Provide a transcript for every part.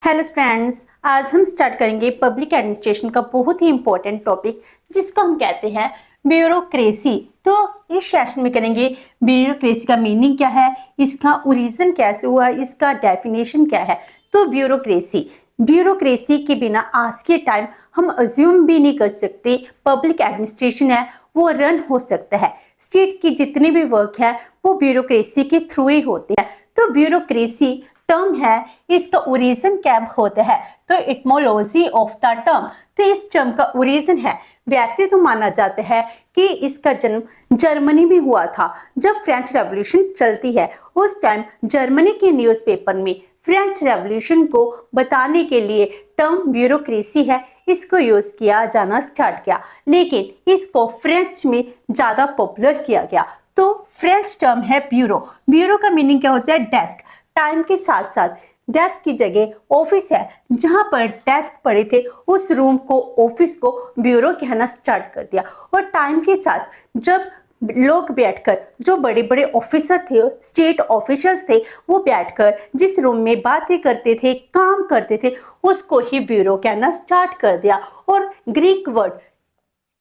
Hello friends, आज हम start करेंगे पब्लिक एडमिनिस्ट्रेशन का बहुत ही इंपॉर्टेंट टॉपिक जिसको हम कहते हैं ब्यूरोक्रेसी। तो इस सेशन में करेंगे ब्यूरोक्रेसी का मीनिंग क्या है, इसका ओरिजिन कैसे हुआ, इसका डेफिनेशन क्या है। तो ब्यूरोक्रेसी के बिना आज के टाइम हम अज्यूम भी नहीं कर सकते पब्लिक एडमिनिस्ट्रेशन है वो रन हो सकता है। स्टेट की जितने भी वर्क है वो ब्यूरोक्रेसी के थ्रू ही होते हैं। तो ब्यूरोक्रेसी टर्म है, इसका ओरिजिन क्या होता है, तो इटमोलॉजी ऑफ द टर्म। तो इस टर्म का ओरिजिन है, वैसे तो माना जाता है कि इसका जन्म जर्मनी में हुआ था। जब फ्रेंच रेवोल्यूशन चलती है उस टाइम जर्मनी के न्यूज़पेपर में फ्रेंच रेवोल्यूशन को बताने के लिए टर्म ब्यूरोक्रेसी है इसको यूज किया जाना स्टार्ट किया, लेकिन इसको फ्रेंच में ज्यादा पॉपुलर किया गया। तो फ्रेंच टर्म है ब्यूरो। ब्यूरो का मीनिंग क्या होता है, डेस्क। टाइम के साथ साथ डेस्क की जगह ऑफिस है, जहां पर डेस्क पड़े थे उस रूम को, ऑफिस को ब्यूरो कहना स्टार्ट कर दिया। और टाइम के साथ जब लोग बैठकर, जो बड़े बड़े ऑफिसर थे, स्टेट ऑफिशियल्स थे, वो बैठकर जिस रूम में बातें करते थे, काम करते थे, उसको ही ब्यूरो कहना स्टार्ट कर दिया। और ग्रीक वर्ड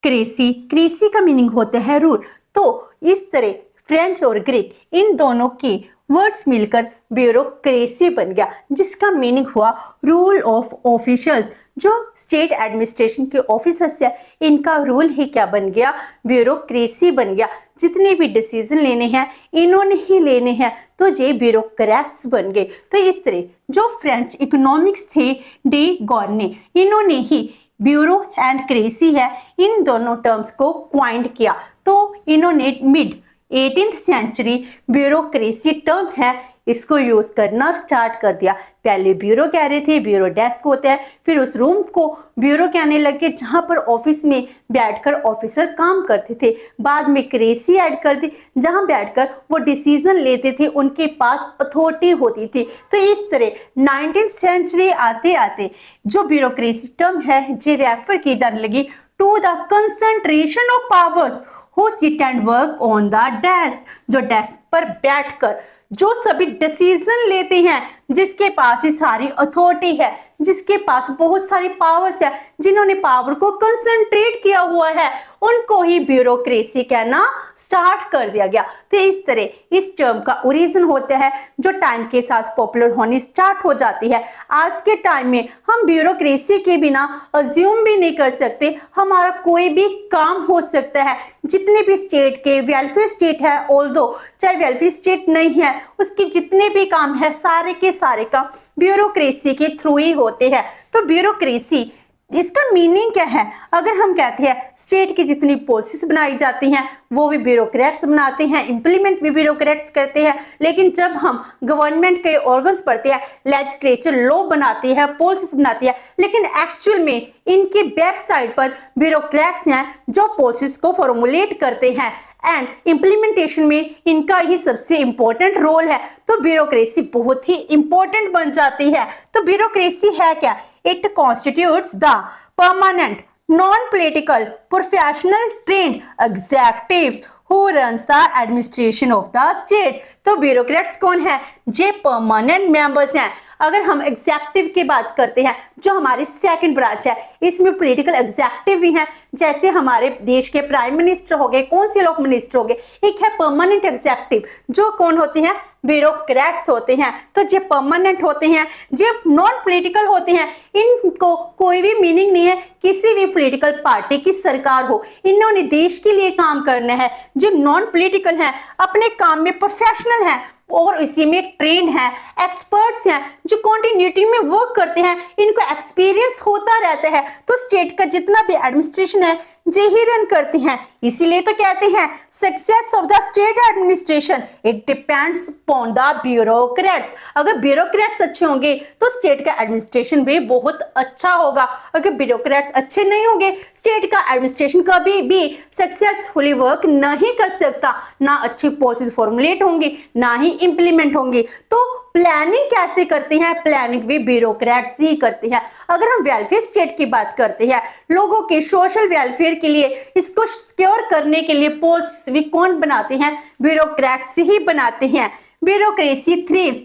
क्रेसी, क्रेसी का मीनिंग होता है रूल। तो इस तरह फ्रेंच और ग्रीक इन दोनों की वर्ड्स मिलकर ब्यूरोक्रेसी बन गया, जिसका मीनिंग हुआ रूल ऑफ ऑफिशियल्स। जो स्टेट एडमिनिस्ट्रेशन के ऑफिसर्स है इनका रूल ही क्या बन गया, ब्यूरोक्रेसी बन गया। जितने भी डिसीजन लेने हैं इन्होंने ही लेने हैं, तो ये ब्यूरोक्रेट्स बन गए। तो इस तरह जो फ्रेंच इकोनॉमिक्स थे डी गॉर्ने, इन्होंने ही ब्यूरो एंड क्रेसी है इन दोनों टर्म्स को क्वाइंड किया। तो इन्होंने mid 18th century bureaucracy term है इसको यूज करना स्टार्ट कर दिया। पहले ब्यूरो कह रहे थे, ब्यूरो डेस्क होता है, फिर उस रूम को ब्यूरो कहने लगे जहां पर ऑफिस में बैठकर ऑफिसर काम करते थे। बाद में क्रेसी ऐड कर दी, जहां बैठकर वो डिसीजन लेते थे, उनके पास अथॉरिटी होती थी। तो इस तरह 19th सेंचुरी आते आते जो ब्यूरोक्रेसी टर्म है ये रेफर की जाने लगी to the concentration of powers who sit and work on the desk, जो डेस्क पर बैठकर जो सभी डिसीजन लेते हैं, जिसके पास ही सारी अथॉरिटी है, जिसके पास बहुत सारी पावर्स है, जिन्होंने पावर को कंसंट्रेट किया हुआ है, उनको ही ब्यूरोक्रेसी कहना स्टार्ट कर दिया गया। तो इस तरह इस टर्म का ओरिजिन होता है जो टाइम के साथ पॉपुलर होनी स्टार्ट हो जाती है। आज के टाइम में हम ब्यूरोक्रेसी के बिना अज्यूम भी नहीं कर सकते हमारा कोई भी काम हो सकता है। जितने भी स्टेट के वेलफेयर स्टेट है, ऑल्दो चाहे वेलफेयर स्टेट नहीं है, उसके जितने भी काम है सारे के सारे काम ब्यूरोक्रेसी के थ्रू ही होते हैं। तो ब्यूरोक्रेसी इसका मीनिंग क्या है, अगर हम कहते हैं स्टेट की जितनी पॉलिसीज बनाई जाती हैं वो भी ब्यूरोक्रेट्स बनाते हैं, इंप्लीमेंट भी ब्यूरोक्रेट्स करते हैं। लेकिन जब हम गवर्नमेंट के ऑर्गन्स पढ़ते हैं, लेजिस्लेचर लॉ बनाती है, पॉलिसीज बनाती है, लेकिन एक्चुअल में इनके बैक साइड पर ब्यूरोक्रेट्स हैं जो पॉलिसीज को फॉर्मुलेट करते हैं एंड इम्प्लीमेंटेशन में इनका ही सबसे इंपॉर्टेंट रोल है। तो ब्यूरोक्रेसी बहुत ही इंपॉर्टेंट बन जाती है। तो ब्यूरोक्रेसी है क्या, it constitutes the permanent non political professional trained executives who runs the administration of the state. तो ब्यूरोक्रेट्स कौन है, जे परमानेंट मेंबर्स हैं। अगर हम एग्जीक्यूटिव की बात करते हैं जो हमारी सेकंड ब्रांच है, इसमें पॉलिटिकल एग्जीक्यूटिव भी हैं, जैसे हमारे देश के प्राइम मिनिस्टर हो गए, काउंसिल ऑफ मिनिस्टर हो गए। एक है परमानेंट एग्जीक्यूटिव जो कौन होते हैं, ब्यूरोक्रेट्स होते हैं। तो जो परमानेंट होते हैं, जो नॉन पॉलिटिकल होते हैं, इनको कोई भी मीनिंग नहीं है किसी भी पॉलिटिकल पार्टी की सरकार हो, इन्होंने देश के लिए काम करना है। जो नॉन पॉलिटिकल हैं अपने काम में प्रोफेशनल हैं और इसी में ट्रेंड है, एक्सपर्ट्स हैं, जो कंटिन्यूटी में वर्क करते हैं, इनको एक्सपीरियंस होता रहता है। तो स्टेट का जितना भी एडमिनिस्ट्रेशन है जे ही रन करते हैं। इसीलिए तो कहते हैं success of the state administration it depends upon the bureaucrats. अगर ब्यूरोक्रेट्स अच्छे होंगे तो स्टेट का एडमिनिस्ट्रेशन भी बहुत अच्छा होगा। अगर ब्यूरोक्रेट्स अच्छे नहीं होंगे स्टेट का एडमिनिस्ट्रेशन कभी भी सक्सेसफुली वर्क नहीं कर सकता, ना अच्छी पॉलिसीज फॉर्मुलेट होंगी, ना ही इंप्लीमेंट होंगी। तो प्लानिंग कैसे करते हैं, प्लानिंग भी ब्यूरोक्रेट्स ही करते हैं। अगर हम वेलफेयर स्टेट की बात करते हैं, लोगों के सोशल वेलफेयर के लिए, इसको सिक्योर करने के लिए पॉलिसी कौन बनाते हैं, ब्यूरोक्रेट्स ही बनाते हैं। Bureaucracy thrives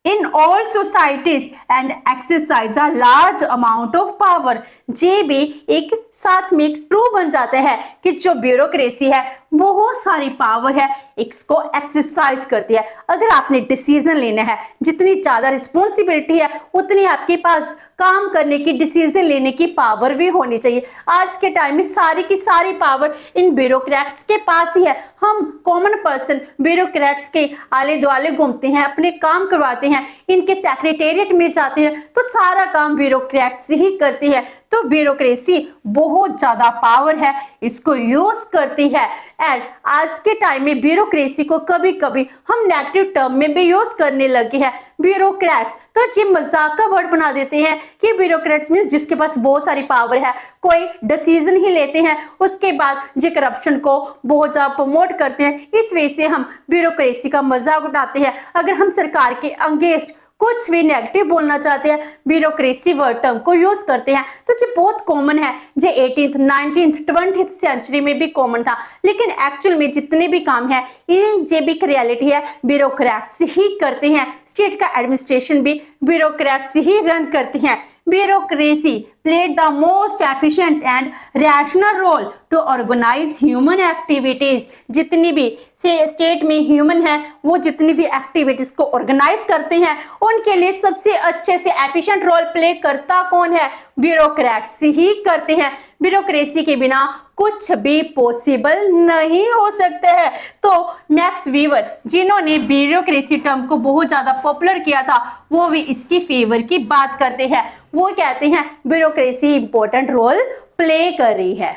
in all societies and exercise a large amount of power. ये भी एक साथ में एक ट्रू बन जाता है कि जो ब्यूरोक्रेसी है बहुत सारी पावर है, इसको एक्सरसाइज करती है। अगर आपने डिसीजन लेना है, जितनी ज्यादा रिस्पॉन्सिबिलिटी है उतनी आपके पास काम करने की, डिसीजन लेने की पावर भी होनी चाहिए। आज के टाइम में सारी की सारी पावर इन ब्यूरोक्रेट्स के पास ही है। हम कॉमन पर्सन ब्यूरोक्रेट्स के आले दुआले घूमते हैं, अपने काम करवाते हैं, इनके सेक्रेटेरिएट में जाते हैं तो सारा काम ब्यूरोक्रेट्स ही करती है। तो ब्यूरोक्रेसी बहुत ज्यादा पावर है, इसको यूज करती है। एंड आज के टाइम में ब्यूरोक्रेसी को कभी कभी हम नेगेटिव टर्म में भी यूज करने लगे हैं, ब्यूरोक्रेट्स। तो ये मजाक का वर्ड बना देते हैं कि ब्यूरोक्रेट्स मींस जिसके पास बहुत सारी पावर है, कोई डिसीजन ही लेते हैं, उसके बाद जो करप्शन को बहुत ज्यादा प्रमोट करते हैं। इस वजह से हम ब्यूरोक्रेसी का मजाक उठाते हैं। अगर हम सरकार के अगेंस्ट कुछ भी नेगेटिव बोलना चाहते हैं, ब्यूरोक्रेसी वर्ड टर्म को यूज करते हैं। तो ये बहुत कॉमन है, जो 18th, 19th, 20th सेंचुरी में भी कॉमन था, लेकिन एक्चुअल में जितने भी काम है ये भी रियलिटी है, ब्यूरोक्रेट्स ही करते हैं। स्टेट का एडमिनिस्ट्रेशन भी ब्यूरोक्रेट्स ही रन करते हैं। Bureaucracy played the most efficient and rational role to organize human activities। जितनी भी स्टेट में ह्यूमन है वो जितनी भी एक्टिविटीज को ऑर्गेनाइज करते हैं उनके लिए सबसे अच्छे से एफिशिएंट रोल प्ले करता कौन है? ब्यूरोक्रेट्स ही करते हैं। ब्यूरोक्रेसी के बिना कुछ भी पॉसिबल नहीं हो सकता है। तो मैक्स वीवर जिन्होंने ब्यूरोक्रेसी टर्म को बहुत ज्यादा पॉपुलर किया था, वो भी इसकी फेवर की बात करते हैं। वो कहते हैं ब्यूरोक्रेसी इंपॉर्टेंट रोल प्ले कर रही है।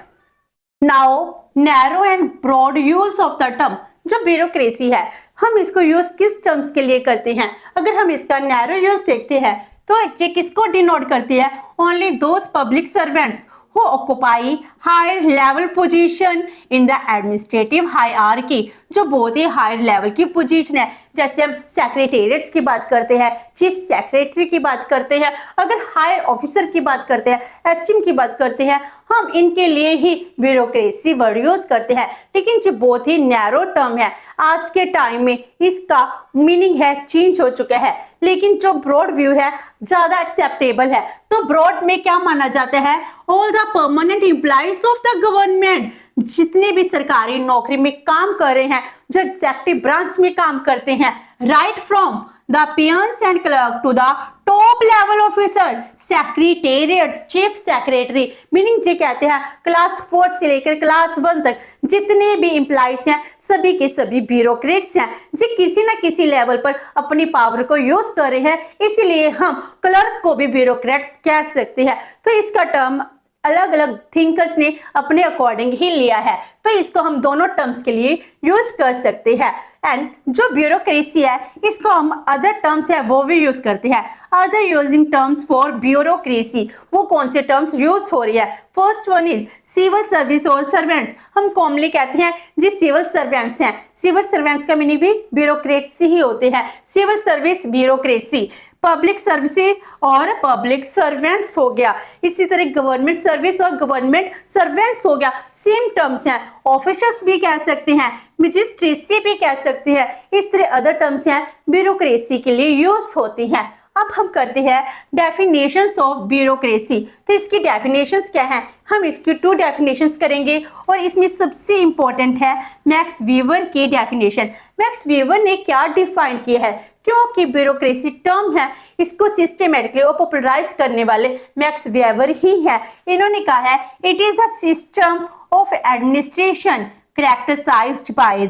Now narrow and broad use of the term. जो ब्यूरोक्रेसी है हम इसको यूज किस टर्म्स के लिए करते हैं? अगर हम इसका नैरो यूज देखते हैं तो ये किसको डिनोट करती है? Only those public servants who occupy higher level position in the administrative hierarchy। जो बहुत ही हायर लेवल की पोजीशन है, जैसे हम सेक्रेटेरिएट्स की बात करते हैं, चीफ सेक्रेटरी की बात करते हैं, अगर हायर ऑफिसर की बात करते हैं, एसटीएम की बात करते हैं, हम इनके लिए ही ब्यूरोक्रेसी वर्ड यूज करते हैं। लेकिन ये बहुत ही नैरो टर्म है। आज के टाइम में इसका मीनिंग है चेंज हो चुका है, लेकिन जो ब्रॉड व्यू है ज्यादा एक्सेप्टेबल है। तो ब्रॉड में क्या माना जाता है? All the permanent employees of the government. जितने भी सरकारी नौकरी में काम कर रहे हैं, जो एग्जीक्यूटिव ब्रांच में काम करते हैं, right from the peons and clerk to the top level officer, secretariat, chief secretary, meaning जी कहते हैं क्लास 4 से लेकर क्लास 1 तक जितने भी एम्प्लॉइज हैं सभी के सभी ब्यूरोक्रेट्स हैं, जो किसी ना किसी लेवल पर अपनी पावर को यूज कर रहे हैं। इसीलिए हम क्लर्क को भी ब्यूरोक्रेट्स कह सकते हैं। तो इसका टर्म अलग अलग थिंकर्स ने अपने अकॉर्डिंग ही लिया है, तो इसको हम दोनों टर्म्स के लिए यूज कर सकते हैं। एंड जो ब्यूरोक्रेसी है इसको हम अदर टर्म्स है वो भी यूज करते हैं। Other using terms for bureaucracy, वो कौन से टर्म्स यूज हो रही है? First one is civil service और सर्वेंट्स। हम कॉमनली कहते हैं जी सिविल सर्वेंट्स हैं। सिविल सर्वेंट्स का मीनिंग भी ब्यूरोक्रेसी ही होते हैं। Civil service bureaucracy, public services और पब्लिक सर्वेंट्स हो गया। इसी तरह गवर्नमेंट सर्विस और गवर्नमेंट सर्वेंट्स हो गया, सेम टर्म्स हैं। ऑफिसर्स भी कह सकते हैं, मजिस्ट्रेसी भी कह सकते हैं। इस तरह अदर टर्म्स हैं ब्यूरोक्रेसी के लिए यूज होती हैं। अब हम करते हैं डेफिनेशंस ऑफ ब्यूरोक्रेसी। तो इसकी डेफिनेशंस क्या हैं? हम इसकी 2 डेफिनेशंस करेंगे और इसमें सबसे इंपॉर्टेंट है मैक्स वीवर की डेफिनेशन। मैक्स वीवर ने क्या डिफाइन किया है? क्योंकि ब्यूरोक्रेसी टर्म है इसको सिस्टमेटिकली और पॉपुलराइज करने वाले मैक्स वेबर ही है। इन्होंने कहा है it is the system of administration characterised by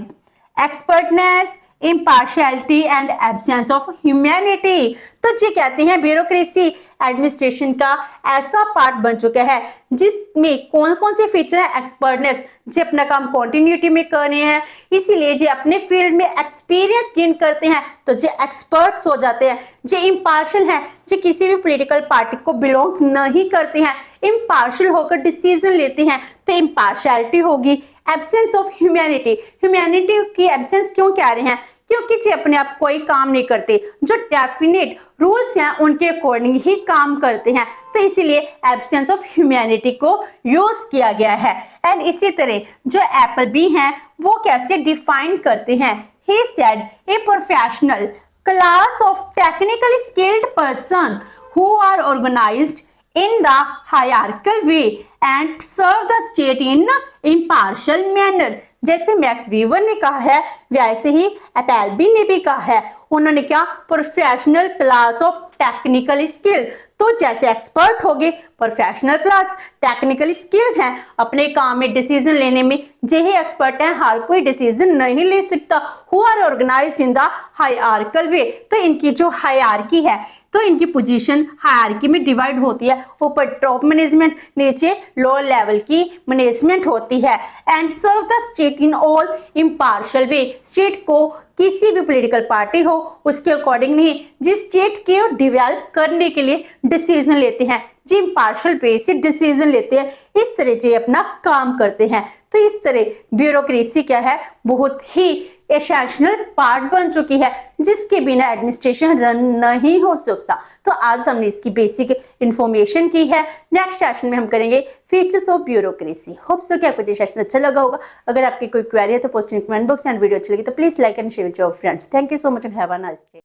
expertness, impartiality and absence of humanity. तो ये कहते हैं ब्यूरोक्रेसी एडमिनिस्ट्रेशन का ऐसा पार्ट बन चुका है जिसमें कौन कौन से फीचर है? एक्सपर्टनेस, जो अपना काम कंटिन्यूटी में कर रहे हैं, इसीलिए जो अपने फील्ड में एक्सपीरियंस गेन करते हैं तो जो एक्सपर्ट्स हो जाते हैं। जो इम्पार्शियल है, जो किसी भी पॉलिटिकल पार्टी को बिलोंग नहीं करते हैं, इम्पार्शियल होकर डिसीजन लेते हैं तो इम्पार्शियलिटी होगी। एब्सेंस ऑफ ह्यूमैनिटी, ह्यूमैनिटी की एब्सेंस क्यों कह रहे हैं? क्योंकि जो अपने आप कोई काम नहीं करते, जो डेफिनेट रूल्स हैं उनके अकॉर्डिंग ही काम करते हैं, तो इसीलिए एब्सेंस ऑफ ह्यूमैनिटी को यूज किया गया है। एंड इसी तरह जो एप्पल बी हैं वो कैसे डिफाइन करते हैं? He said a professional class of technically skilled person who are organized in the hierarchical way and serve the state in impartial manner। जैसे मैक्स वीवर ने कहा है वैसे ही एपेल्बी ने भी कहा है। उन्होंने क्या, professional class of technical skill. तो जैसे एक्सपर्ट हो गए, प्रोफेशनल क्लास, टेक्निकल स्किल्ड हैं, अपने काम में डिसीजन लेने में यही एक्सपर्ट हैं, हर कोई डिसीजन नहीं ले सकता। Who are organised in the hierarchical way. तो इनकी जो हायरार्की है, तो इनकी पोजीशन हायरार्की में डिवाइड होती है, ऊपर टॉप मैनेजमेंट, नीचे लोअर लेवल की मैनेजमेंट होती है। And serve the state in all impartial way. State को किसी भी पॉलिटिकल पार्टी हो उसके अकॉर्डिंग नहीं, जिस स्टेट के डेवलप करने के लिए डिसीजन लेते हैं, जो इम्पार्शियल वे से डिसीजन लेते हैं, इस तरह से अपना काम करते हैं। तो इस तरह ब्यूरोक्रेसी क्या है, बहुत ही एसेंशियल पार्ट बन चुकी है, जिसके बिना एडमिनिस्ट्रेशन रन नहीं हो सकता। तो आज हमने इसकी बेसिक इंफॉर्मेशन की है। नेक्स्ट सेशन में हम करेंगे features of bureaucracy. Hope so कि आपको ये सेशन अच्छा लगा होगा। अगर आपकी कोई क्वेरी है तो post in comment box and video अच्छी लगी तो please like and share with your friends. Thank you so much and have a nice day.